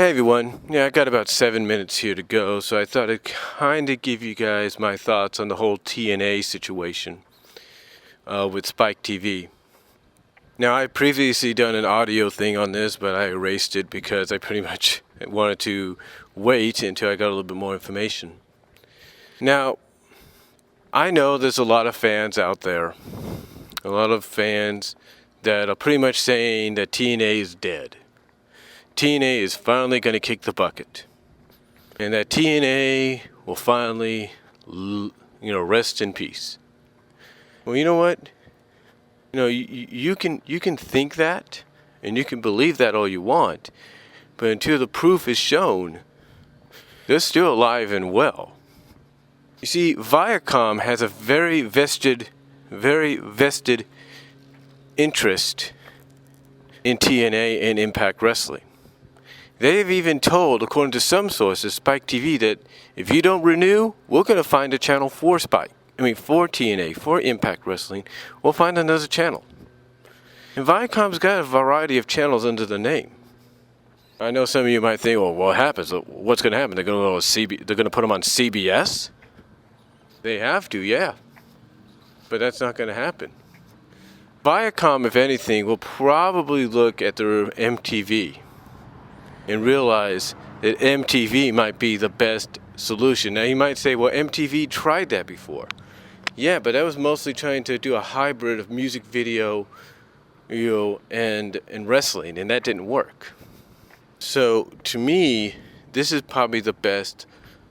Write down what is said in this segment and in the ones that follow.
Hey everyone, I got about 7 minutes here to go, so I thought I'd kind of give you guys my thoughts on the whole TNA situation with SpikeTV. Now, I previously done an audio thing on this, but I erased it because I pretty much wanted to wait until I got a little bit more information. Now, I know there's a lot of fans out there, a lot of fans that are pretty much saying that TNA is dead. TNA is finally going to kick the bucket, and that TNA will finally, rest in peace. Well, you know what? You can think that, and you can believe that all you want, but until the proof is shown, they're still alive and well. You see, Viacom has a very vested interest in TNA and Impact Wrestling. They've even told, according to some sources, SpikeTV, that if you don't renew, we're going to find a channel for TNA, for Impact Wrestling. We'll find another channel. And Viacom's got a variety of channels under the name. I know some of you might think, well, what happens? What's going to happen? They're going to put them on CBS? They have to, yeah. But that's not going to happen. Viacom, if anything, will probably look at their MTV and realize that MTV might be the best solution. Now you might say, well, MTV tried that before. Yeah, but that was mostly trying to do a hybrid of music video, and wrestling, and that didn't work. So to me, this is probably the best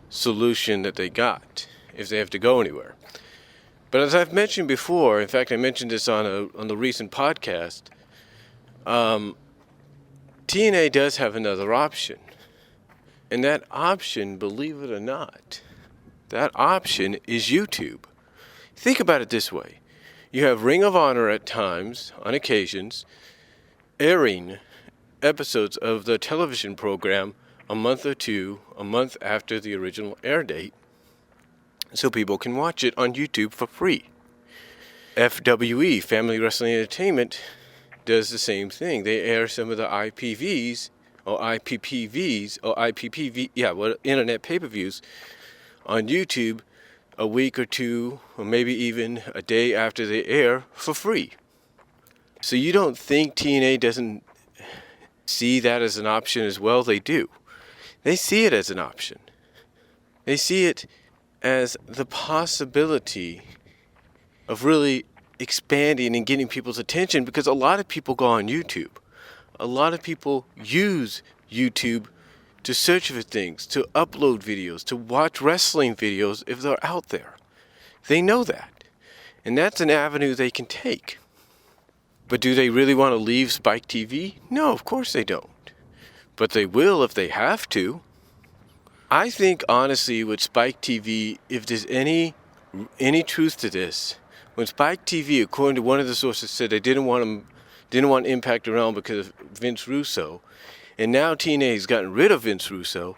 solution that they got if they have to go anywhere. But as I've mentioned before, in fact I mentioned this on the recent podcast, TNA does have another option. And that option, believe it or not, that option is YouTube. Think about it this way. You have Ring of Honor at times, on occasions, airing episodes of the television program a month after the original air date, so people can watch it on YouTube for free. FWE, Family Wrestling Entertainment, does the same thing. They air some of the IPPV, internet pay-per-views on YouTube a week or two, or maybe even a day after they air for free. So you don't think TNA doesn't see that as an option as well? They do. They see it as an option. They see it as the possibility of really expanding and getting people's attention, because a lot of people go on YouTube. A lot of people use YouTube to search for things, to upload videos, to watch wrestling videos if they're out there. They know that. And that's an avenue they can take. But do they really want to leave SpikeTV? No, of course they don't. But they will if they have to. I think, honestly, with SpikeTV, if there's any truth to this, when SpikeTV, according to one of the sources, said they didn't want Impact around because of Vince Russo, and now TNA has gotten rid of Vince Russo,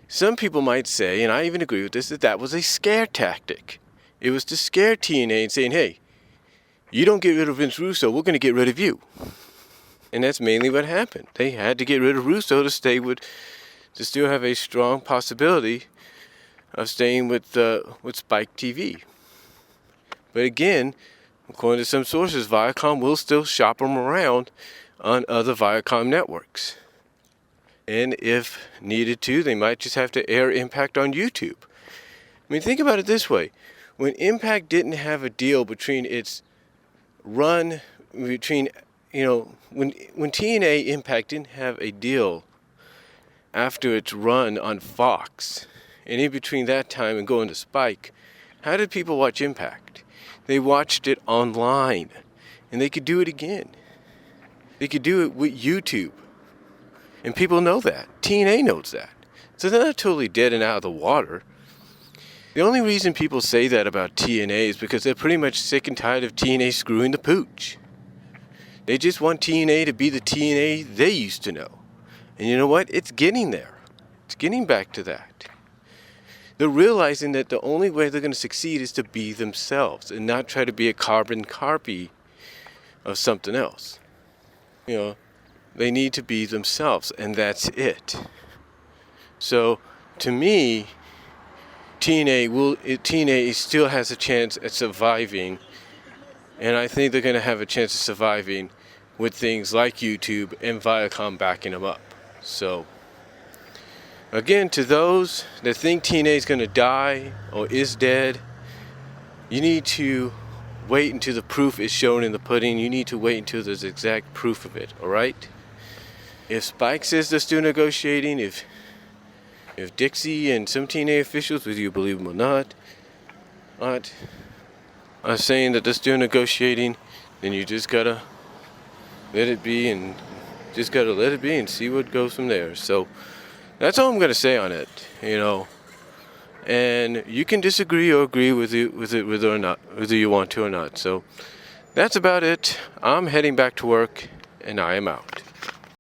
some people might say, and I even agree with this, that was a scare tactic. It was to scare TNA and saying, hey, you don't get rid of Vince Russo, we're going to get rid of you. And that's mainly what happened. They had to get rid of Russo to still have a strong possibility of staying with SpikeTV. But again, according to some sources, Viacom will still shop them around on other Viacom networks. And if needed to, they might just have to air Impact on YouTube. I mean, think about it this way. When Impact didn't have a deal when TNA Impact didn't have a deal after its run on Fox, and in between that time and going to Spike, how did people watch Impact? They watched it online, and they could do it again. They could do it with YouTube, and people know that. TNA knows that. So they're not totally dead and out of the water. The only reason people say that about TNA is because they're pretty much sick and tired of TNA screwing the pooch. They just want TNA to be the TNA they used to know. And you know what? It's getting there. It's getting back to that. They're realizing that the only way they're going to succeed is to be themselves and not try to be a carbon copy of something else. They need to be themselves, and that's it. So to me, TNA still has a chance at surviving, and I think they're going to have a chance of surviving with things like YouTube and Viacom backing them up. So again, to those that think TNA is going to die or is dead, you need to wait until the proof is shown in the pudding. You need to wait until there's exact proof of it, alright? If Spike says they're still negotiating, if Dixie and some TNA officials, whether you believe them or not, are saying that they're still negotiating, then you just gotta let it be and see what goes from there. So that's all I'm gonna say on it, And you can disagree or agree with it or not, whether you want to or not. So that's about it. I'm heading back to work, and I am out.